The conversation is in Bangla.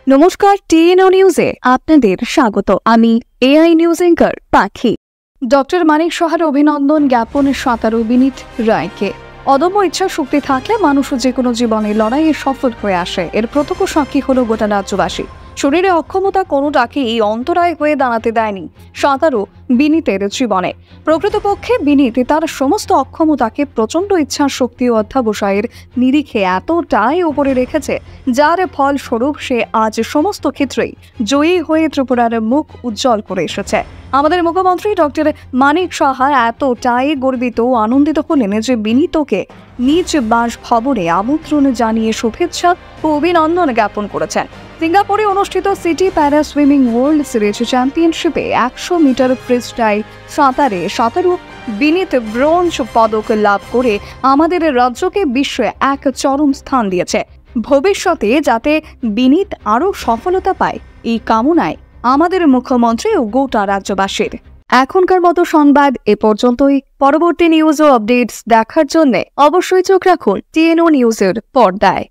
নমস্কার, টিএনও নিউজে আপনাদের স্বাগত। আমি এআই নিউজ অ্যাঙ্কার পাখি। ডক্টর মানিক সাহার অভিনন্দন জ্ঞাপন সাঁতারু বিনীত রায়কে। অদম্য ইচ্ছা শক্তি থাকলে মানুষ যে কোনো জীবনের লড়াইয়ে সফল হয়ে আসে, এর প্রত্যক্ষ সাক্ষী হলো গোটা রাজ্যবাসী। শরীরে অক্ষমতা কোনোটাকেই অন্তরায় হয়ে দাঁড়াতে দেয়নি সাঁতারু বিনীতের জীবনে। প্রকৃতপক্ষে বিনীত তার সমস্ত অক্ষমতাকে প্রচণ্ড ইচ্ছা শক্তি ও অধ্যাবসায়ের নিরিখে এতটাই উপরে রেখেছে, যার ফলস্বরূপ সে আজ সমস্ত ক্ষেত্রেই জয়ী হয়ে ত্রিপুরার মুখ উজ্জ্বল করে এসেছে। আমাদের মুখ্যমন্ত্রী ডক্টর মানিক সাহা এতটাই গর্বিত ও আনন্দিত হলেন যে বিনীতকে নিজ বাসভবনে আমন্ত্রণ জানিয়ে শুভেচ্ছা ও অভিনন্দন জ্ঞাপন করেছেন। সিঙ্গাপুরে অনুষ্ঠিত সিটি প্যারা সুইমিং ওয়ার্ল্ড সিরিজ চ্যাম্পিয়নশিপে 100 মিটার ফ্রিস্টাইল সাঁতারে সাঁতারু বিনীত ব্রোঞ্জ পদক লাভ করে আমাদের রাজ্যকে বিশ্বে এক চরম স্থান দিয়েছে। ভবিষ্যতে যাতে বিনীত আরও সফলতা পায়, এই কামনায় আমাদের মুখ্যমন্ত্রী ও গোটা রাজ্যবাসীর। এখনকার মতো সংবাদ এ পর্যন্তই। পরবর্তী নিউজ ও আপডেটস দেখার জন্য অবশ্যই চোখ রাখুন টিএনও নিউজের পর্দায়।